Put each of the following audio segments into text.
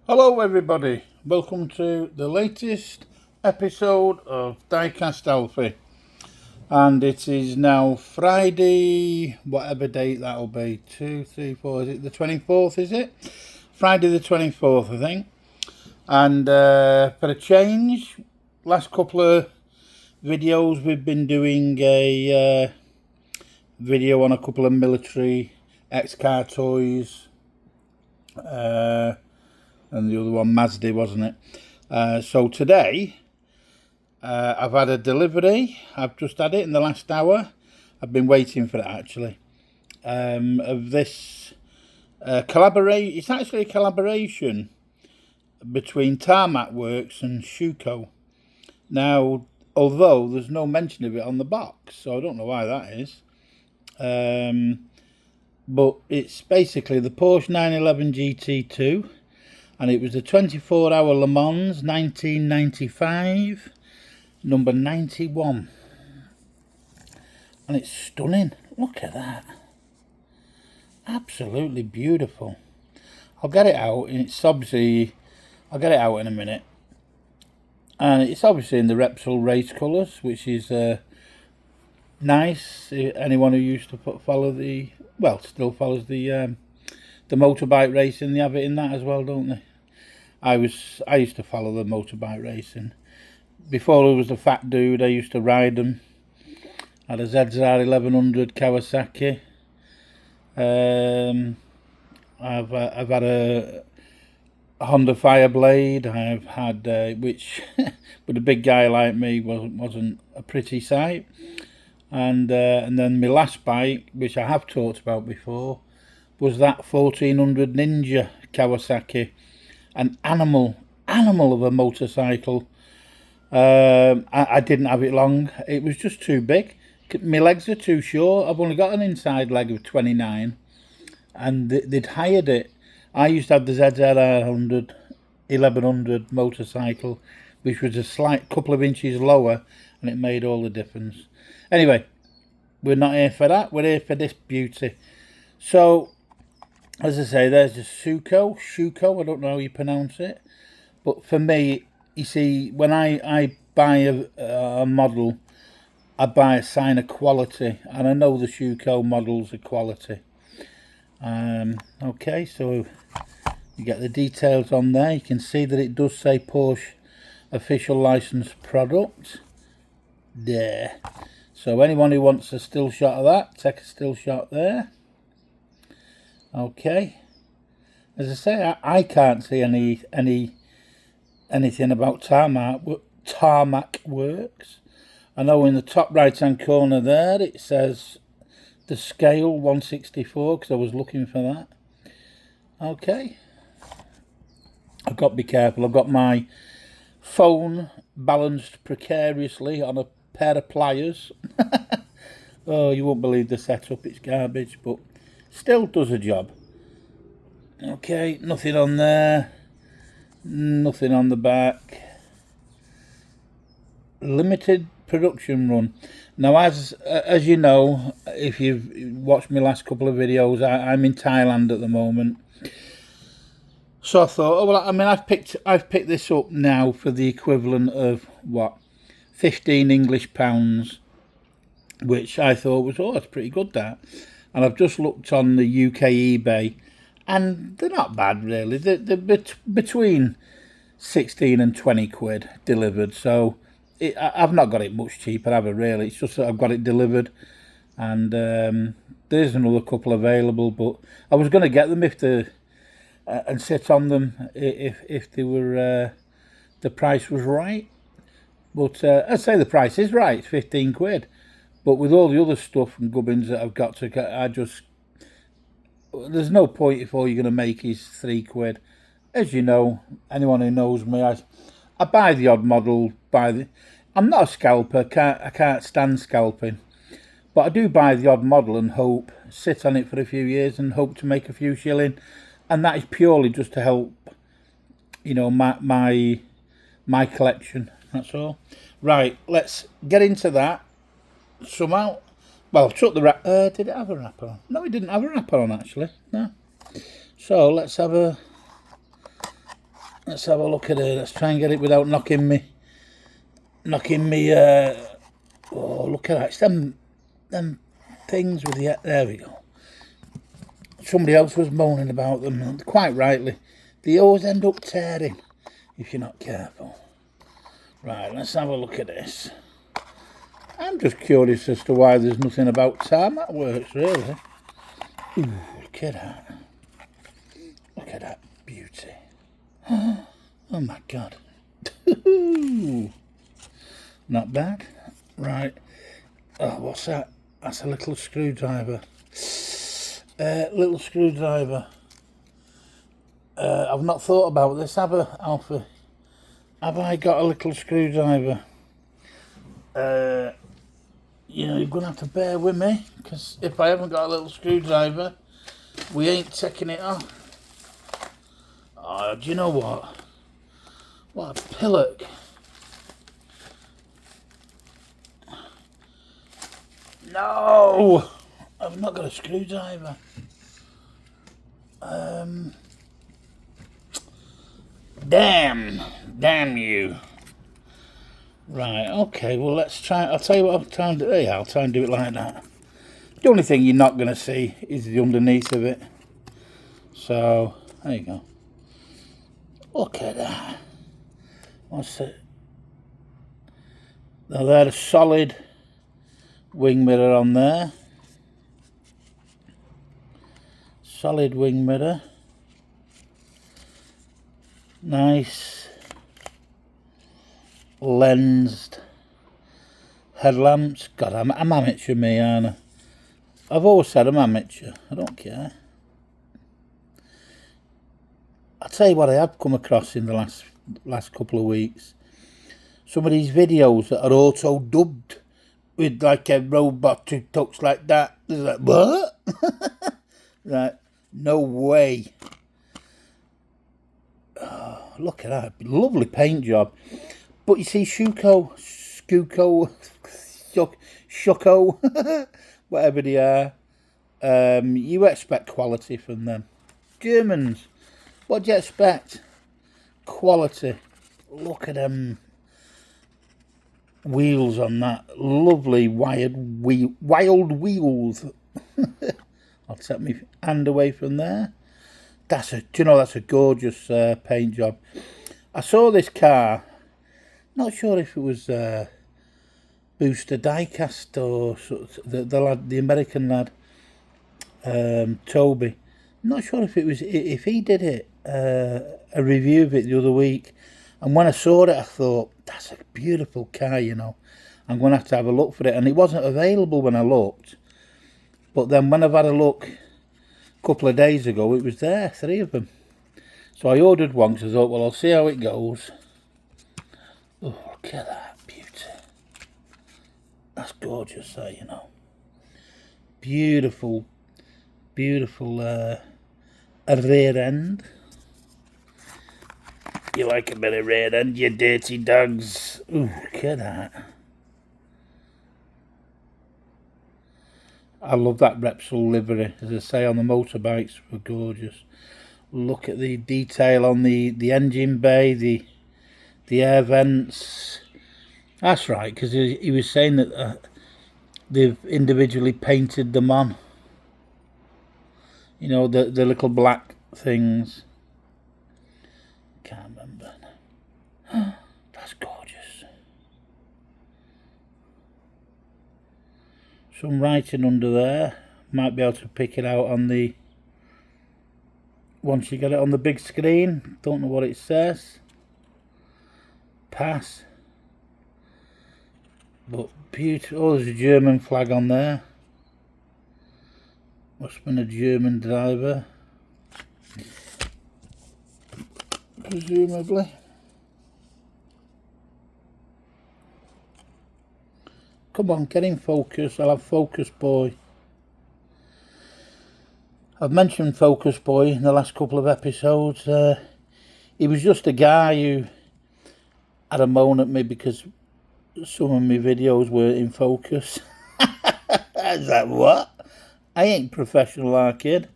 Hello everybody, welcome to the latest episode of Diecast Alfie, and it is now Friday, whatever date that'll be, 2, 3, 4, is it the 24th, is it? Friday the 24th I think, and for a change, last couple of videos we've been doing a video on a couple of military X-car toys, and the other one Mazda, wasn't it? So today I've had a delivery. I've just had it in the last hour. I've been waiting for it actually. Of this collaboration. It's actually a collaboration between Tarmac Works and Schuco. Now, although there's no mention of it on the box, so I don't know why that is. But it's basically the Porsche 911 GT2. And it was the 24-hour Le Mans 1995, number 91. And it's stunning. Look at that. Absolutely beautiful. I'll get it out, and it's obviously, I'll get it out in a minute. And it's obviously in the Repsol race colours, which is nice. Anyone who used to follow the, well, still follows the motorbike racing, they have it in that as well, don't they? I used to follow the motorbike racing. Before I was a fat dude, I used to ride them. I had a ZR 1100 Kawasaki. I've had a Honda Fireblade. I've had which, with a big guy like me, wasn't a pretty sight. And then my last bike, which I have talked about before, was that 1400 Ninja Kawasaki. An animal of a motorcycle. I didn't have it long. It was just too big. My legs are too short. I've only got an inside leg of 29, and they'd hired it. I used to have the ZR 1100 motorcycle, which was a slight couple of inches lower, and it made all the difference. Anyway, we're not here for that. We're here for this beauty. So, as I say, there's the Schuco, I don't know how you pronounce it. But for me, you see, when I buy a model, I buy a sign of quality. And I know the Schuco models are quality. Okay, so you get the details on there. You can see that it does say Porsche official licensed product. There. So anyone who wants a still shot of that, take a still shot there. Okay, as I say, I can't see anything about Tarmac Works. I know in the top right hand corner there it says the scale 164, because I was looking for that. Okay, I've got to be careful. I've got my phone balanced precariously on a pair of pliers. Oh, you won't believe the setup, it's garbage, but still does a job. Okay, nothing on there, nothing on the back. Limited production run. Now, as you know, if you've watched my last couple of videos, I'm in Thailand at the moment. So I thought, oh well, I mean, I've picked this up now for the equivalent of what, 15 English pounds, which I thought was, oh, that's pretty good, that. And I've just looked on the UK eBay, and they're not bad really. They're between 16 and 20 quid delivered. So I've not got it much cheaper, have I really? It's just that I've got it delivered, and there's another couple available. But I was going to get them if the and sit on them if they were the price was right. But I'd say the price is right. It's 15 quid. But with all the other stuff and gubbins that I've got to get, there's no point if all you're going to make is 3 quid. As you know, anyone who knows me, I buy the odd model. I'm not a scalper. I can't stand scalping. But I do buy the odd model and sit on it for a few years and hope to make a few shilling. And that is purely just to help, you know, my collection. That's all. Right, let's get into that. Somehow, well, I've took the wrap. Did it have a wrapper on? No, it didn't have a wrapper on actually. No. So let's have a Let's have a look at it. Let's try and get it without knocking me. Oh, look at that. It's them things with the... There we go. Somebody else was moaning about them, and quite rightly. They always end up tearing if you're not careful. Right, let's have a look at this. I'm just curious as to why there's nothing about Tarmac works, really. Ooh, look at that. Look at that beauty. Oh my God. Not bad. Right. Oh, what's that? That's a little screwdriver. Little screwdriver. I've not thought about this, have I, Alfie? Have I got a little screwdriver? You know, you're going to have to bear with me, because if I haven't got a little screwdriver, we ain't taking it off. Oh, do you know what? What a pillock. No! I've not got a screwdriver. Damn you. Right, okay, well let's try, I'll tell you what I'll try and do. Yeah, I'll try and do it like that. The only thing you're not going to see is the underneath of it. So, there you go. Look at that. What's it? Now there's a solid wing mirror on there. Solid wing mirror. Nice lensed headlamps. God, I'm amateur me, aren't I? I've always said I'm amateur. I don't care. I'll tell you what I have come across in the last couple of weeks. Some of these videos that are auto dubbed with like a robot who talks like that. It's like, what? Right, no way. Oh, look at that, lovely paint job. But you see, Schuco, whatever they are, you expect quality from them. Germans, what do you expect? Quality. Look at them wheels on that. Lovely wild wheels. I'll take my hand away from there. Do you know, that's a gorgeous paint job. I saw this car. Not sure if it was Booster Diecast or the lad, the American lad, Toby. Not sure if he did it, a review of it the other week. And when I saw it, I thought, that's a beautiful car, you know. I'm going to have a look for it. And it wasn't available when I looked. But then when I've had a look a couple of days ago, it was there, 3 of them. So I ordered one because I thought, well, I'll see how it goes. Oh, look at that beauty. That's gorgeous, that, you know. Beautiful, beautiful a rear end. You like a bit of rear end, you dirty dogs. Ooh, look at that. I love that Repsol livery. As I say, on the motorbikes were gorgeous. Look at the detail on the engine bay, the air vents. That's right, because he was saying that they've individually painted them on. You know, the little black things. Can't remember. That's gorgeous. Some writing under there. Might be able to pick it out on the... Once you get it on the big screen. Don't know what it says. Pass. But beautiful. Oh, there's a German flag on there. Must have been a German driver. Presumably. Come on, get in focus. I'll have Focus Boy. I've mentioned Focus Boy in the last couple of episodes. He was just a guy who had a moan at me because some of my videos were in focus. I was like, what? I ain't professional, kid.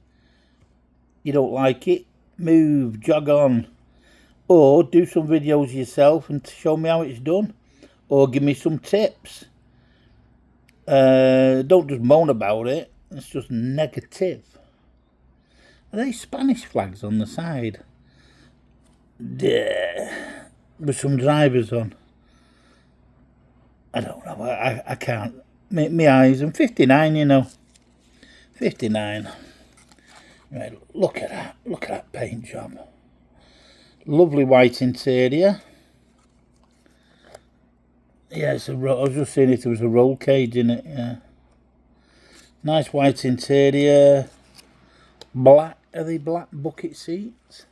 You don't like it? Move, jog on. or do some videos yourself and show me how it's done, or give me some tips. Don't just moan about it. It's just negative. Are they Spanish flags on the side? Yeah. With some drivers on. I don't know. I can't. My eyes. I'm 59, you know. 59. Right, look at that. Look at that paint job. Lovely white interior. Yeah, it's a. I was just seeing if there was a roll cage in it. Yeah. Nice white interior. Black. Are they black bucket seats?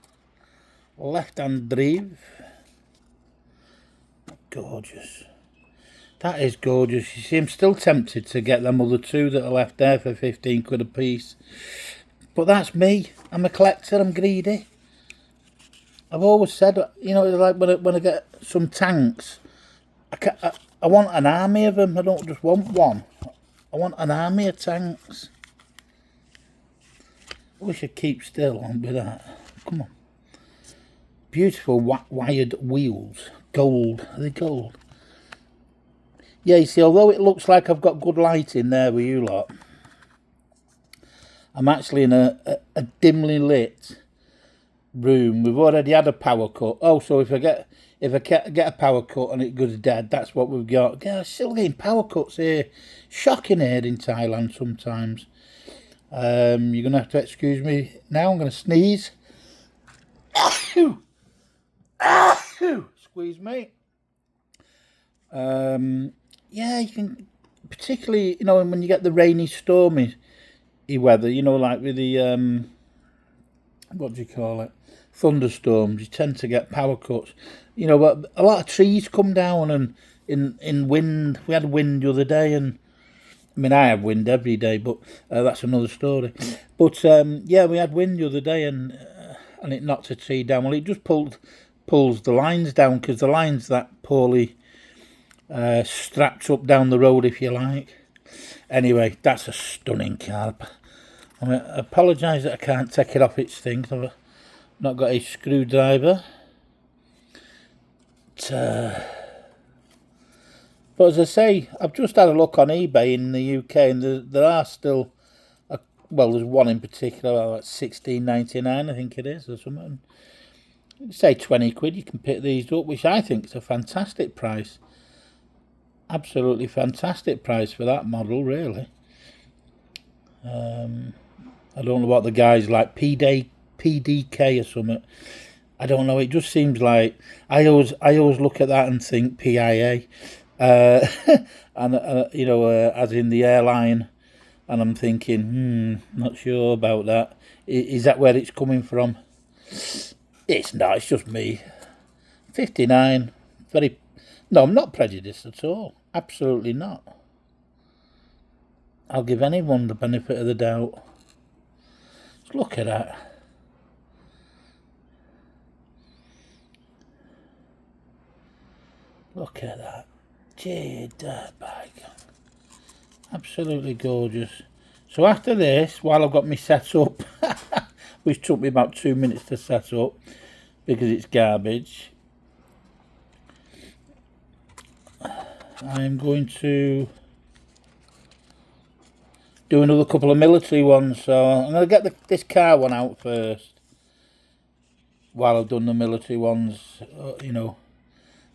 Left-hand drive. Gorgeous. That is gorgeous. You see, I'm still tempted to get them other two that are left there for 15 quid a piece. But that's me. I'm a collector. I'm greedy. I've always said, you know, like when I get some tanks, I want an army of them. I don't just want one. I want an army of tanks. I wish I'd keep still on with that. Come on. Beautiful wired wheels. Gold. Are they gold? Yeah, you see, although it looks like I've got good light in there with you lot, I'm actually in a dimly lit room. We've already had a power cut. Oh, so if I get a power cut and it goes dead, that's what we've got. Yeah, still getting power cuts here. Shocking here in Thailand sometimes. You're gonna have to excuse me now. I'm gonna sneeze. Achoo! Achoo! Squeeze me. Yeah, you can, particularly, you know, when you get the rainy, stormy weather, you know, like with the, what do you call it, thunderstorms, you tend to get power cuts. You know, but a lot of trees come down, and in wind, we had wind the other day, and, I mean, I have wind every day, but that's another story. But, yeah, we had wind the other day, and it knocked a tree down. Well, it just pulls the lines down, because the line's that poorly strapped up down the road, if you like. Anyway, that's a stunning car. I mean, I apologise that I can't take it off its thing. I've not got a screwdriver. But as I say, I've just had a look on eBay in the UK, and there are still, well, there's one in particular, like £16.99, I think it is, or something. Say 20 quid, you can pick these up, which I think is a fantastic price. Absolutely fantastic price for that model, really. I don't know what the guy's like, PDK or something. I don't know. It just seems like I always look at that and think PIA, and you know, as in the airline, and I'm thinking, not sure about that. Is that where it's coming from? It's not. It's just me. 59. Very. No, I'm not prejudiced at all. Absolutely not. I'll give anyone the benefit of the doubt. Just look at that. Look at that. Gee, dirtbag. Absolutely gorgeous. So after this, while I've got me set up, which took me about 2 minutes to set up because it's garbage, I'm going to do another couple of military ones. So I'm going to get this car one out first while I've done the military ones, you know,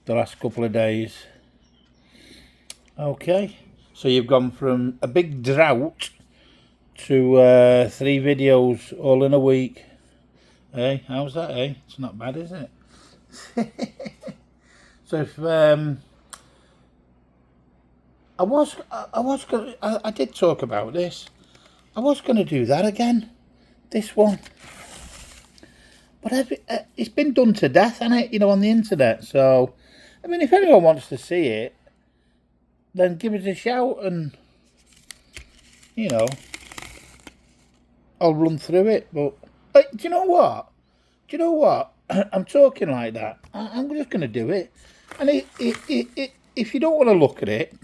the last couple of days. Okay, so you've gone from a big drought to 3 videos all in a week. Hey, how's that, eh? It's not bad, is it? So if I did talk about this. I was going to do that again, this one, but it's been done to death, hasn't it? You know, on the internet. So, I mean, if anyone wants to see it, then give us a shout, and you know, I'll run through it. But do you know what? Do you know what? I'm talking like that. I'm just going to do it, and if you don't want to look at it,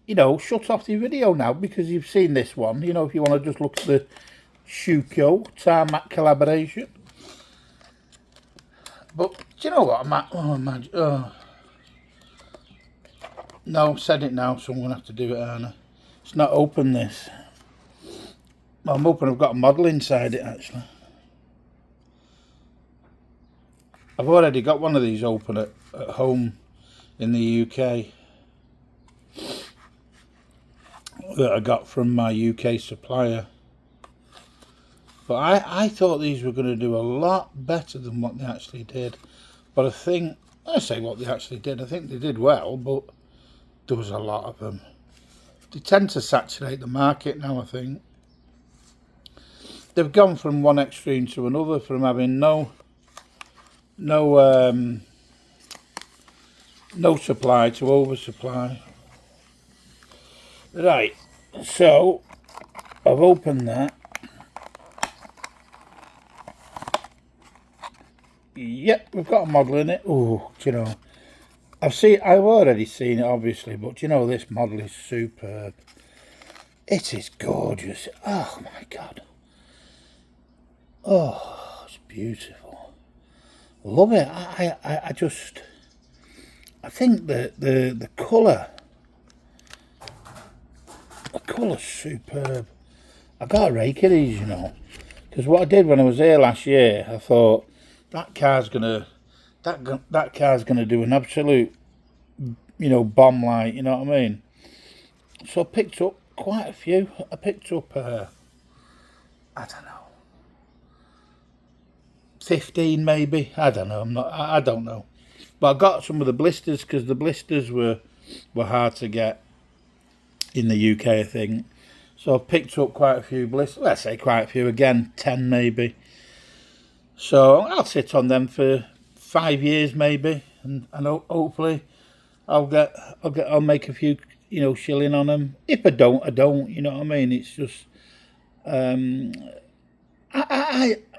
you know, shut off the video now, because you've seen this one. You know, if you want to just look at the Schuco Tarmac collaboration. But do you know what? No, I've said it now, so I'm going to have to do it, aren't I? It's not open, this. Well, I'm hoping I've got a model inside it, actually. I've already got one of these open at home in the UK that I got from my UK supplier. But I thought these were going to do a lot better than what they actually did. But I say what they actually did, I think they did well, but there was a lot of them. They tend to saturate the market now, I think. They've gone from one extreme to another, from having no supply to oversupply. Right, so I've opened that. Yep, we've got a model in it. Oh, you know, I've already seen it, obviously, but you know, this model is superb. It is gorgeous. Oh my God. Oh, it's beautiful. Love it. I think the colour's superb. I got a rake of these, you know, because what I did when I was here last year, I thought that car's gonna do an absolute, you know, bomb light. You know what I mean? So I picked up quite a few. I picked up I don't know, 15 maybe. I don't know. I don't know. But I got some of the blisters because the blisters were hard to get in the UK, I think. So I picked up quite a few blisters. Let's say quite a few again, 10 maybe. So I'll sit on them for 5 years maybe, and hopefully I'll make a few, you know, shilling on them. If I don't, I don't. You know what I mean? It's just I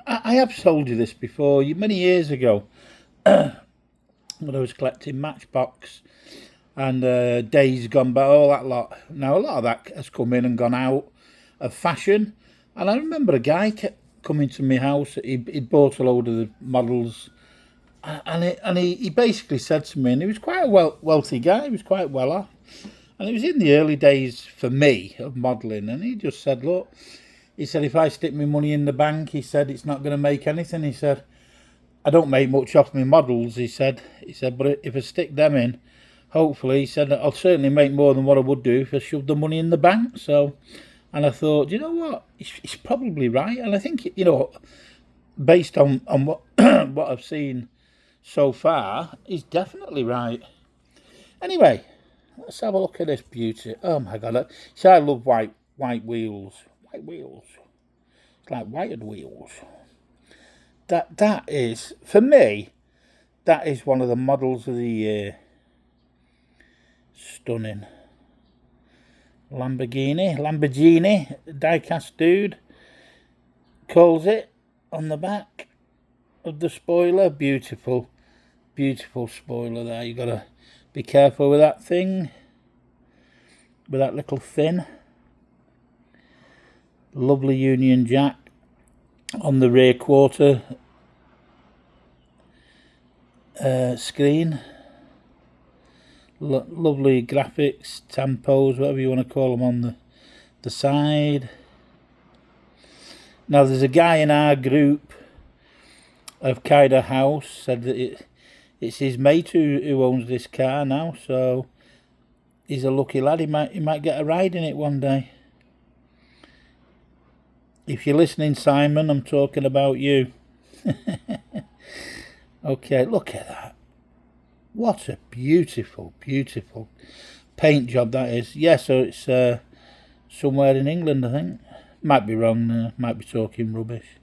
have told you this before, many years ago, when I was collecting Matchbox and Days Gone By, all that lot. Now, a lot of that has come in and gone out of fashion. And I remember a guy kept coming to my house. He'd bought a load of the models. And he basically said to me, and he was quite a wealthy guy, he was quite well off. And it was in the early days for me of modelling. And he just said, look, he said, if I stick my money in the bank, he said, it's not going to make anything. He said, I don't make much off my models, he said, but if I stick them in, hopefully, he said, I'll certainly make more than what I would do if I shoved the money in the bank. So, and I thought, you know what, he's probably right. And I think, you know, based on what what I've seen so far, he's definitely right. Anyway, let's have a look at this beauty. Oh my God, see, I love white wheels. White wheels. It's like whited wheels. That is, for me, that is one of the models of the year. Stunning. Lamborghini, Diecast Dude calls it on the back of the spoiler. Beautiful, beautiful spoiler there. You gotta be careful with that thing, with that little fin. Lovely Union Jack on the rear quarter screen. Lovely graphics, tampos, whatever you want to call them, on the side. Now, there's a guy in our group of Kyder House said that it's his mate who owns this car now, so he's a lucky lad. He might get a ride in it one day. If you're listening, Simon, I'm talking about you. Okay, look at that. What a beautiful, beautiful paint job that is. Yeah, so it's somewhere in England, I think. Might be wrong, might be talking rubbish.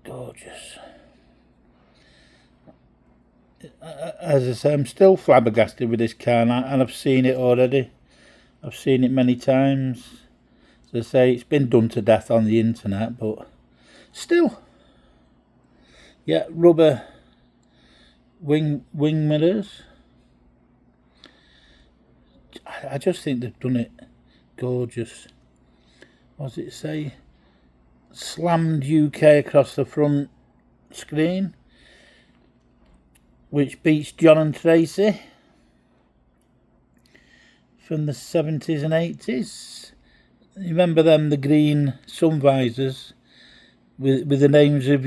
Gorgeous. As I say, I'm still flabbergasted with this car, and I've seen it already. I've seen it many times. As I say, it's been done to death on the internet, but still. Yeah, rubber wing mirrors. I just think they've done it gorgeous. What does it say? slammed UK across the front screen, which beats John and Tracy from the 70s and 80s. You remember them, the green sun visors with the names of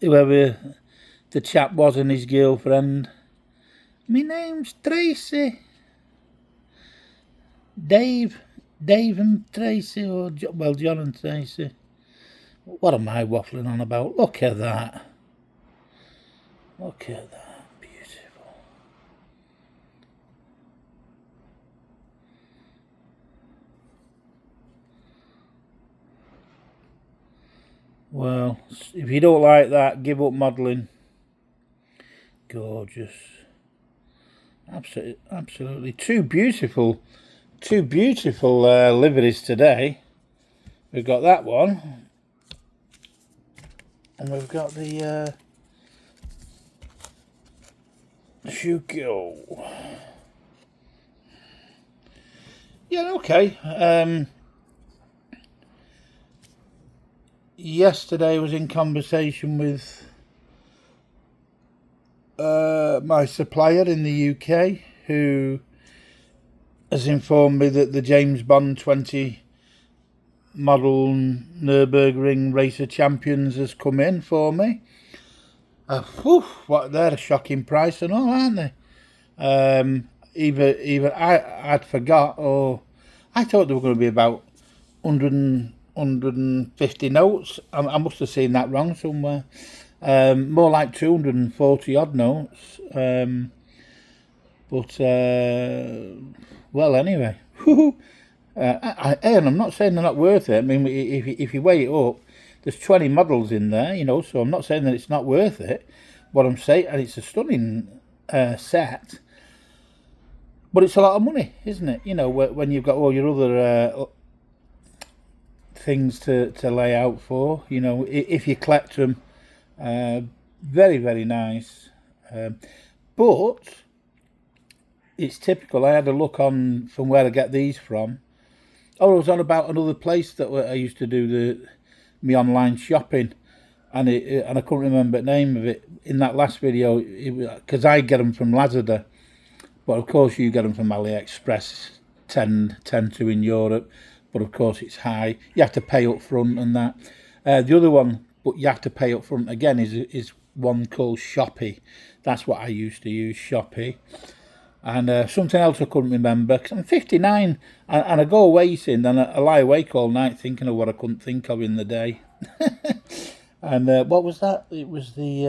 whoever the chap was and his girlfriend. My name's Tracy. Dave and Tracy, or John and Tracy. What am I waffling on about? Look at that. Look at that. Beautiful. Well, if you don't like that, give up modelling. Gorgeous. Absolutely. Two beautiful liveries today. We've got that one, and we've got the Schuco. Yeah, okay. Yesterday I was in conversation with my supplier in the UK, who has informed me that the James Bond 20 model Nürburgring Racer Champions has come in for me. What, they're a shocking price and all, aren't they? Either I'd forgot, or I thought they were going to be about 150 notes. I must have seen that wrong somewhere. More like 240 odd notes. Well, anyway. And I'm not saying they're not worth it. I mean, if you weigh it up, there's 20 models in there, you know, so I'm not saying that it's not worth it. What I'm saying, and it's a stunning set, but it's a lot of money, isn't it? You know, when you've got all your other things to lay out for, you know, if you collect them. Very, very nice. But it's typical. I had a look on from where I get these from. Oh, I was on about another place that I used to do my online shopping, and I couldn't remember the name of it in that last video, because I get them from Lazada, but of course you get them from AliExpress, 10 to in Europe, but of course it's high. You have to pay up front and that. The other one, but you have to pay up front again, is one called Shopee. That's what I used to use, Shopee. And something else I couldn't remember, because I'm 59 and I go waiting and I lie awake all night thinking of what I couldn't think of in the day. And what was that? It was the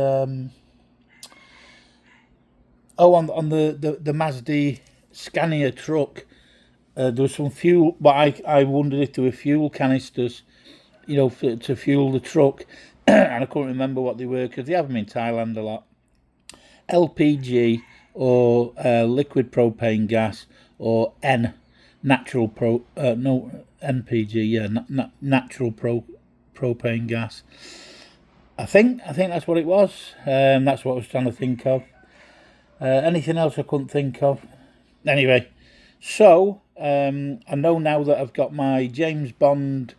on the Mazda Scania truck, there was some fuel, but I wondered if there were fuel canisters, you know, to fuel the truck. And I couldn't remember what they were, because they have them in Thailand a lot. LPG or liquid propane gas, or natural NPG, yeah, natural propane gas. I think that's what it was. That's what I was trying to think of. Anything else I couldn't think of. Anyway, so I know now that I've got my James Bond.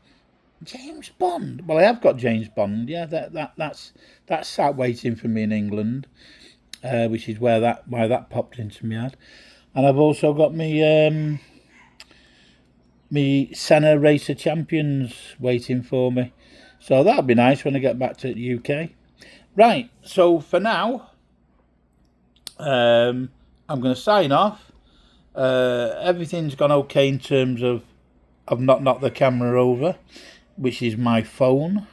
Well, I have got James Bond. Yeah, that's sat waiting for me in England, which is why that popped into my head. And I've also got me Senna Racer Champions waiting for me. So that'll be nice when I get back to the UK. Right. So for now, I'm going to sign off. Everything's gone okay in terms of I've not knocked the camera over, which is my phone,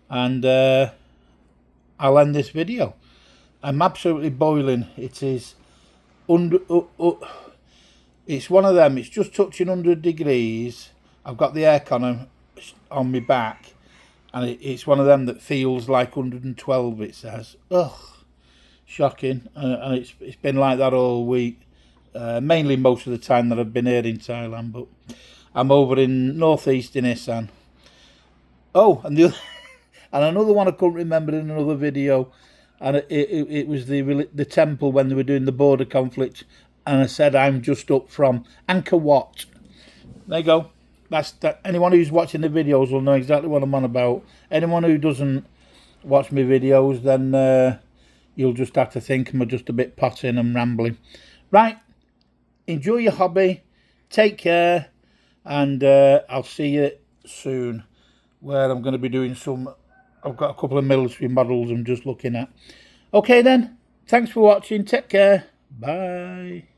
and I'll end this video. I'm absolutely boiling. It is it's one of them, it's just touching 100 degrees. I've got the aircon on my back, and it's one of them that feels like 112, it says. Ugh, shocking. And it's been like that all week, mainly most of the time that I've been here in Thailand, but I'm over in northeast in Isan. Oh, and and another one I couldn't remember in another video, and it was the temple when they were doing the border conflict, and I said I'm just up from Angkor Wat. There you go. that. Anyone who's watching the videos will know exactly what I'm on about. Anyone who doesn't watch my videos, then you'll just have to think I'm just a bit potting and rambling. Right, enjoy your hobby, take care, and I'll see you soon, where I'm going to be doing some. I've got a couple of military models I'm just looking at. Okay then, thanks for watching, take care, bye.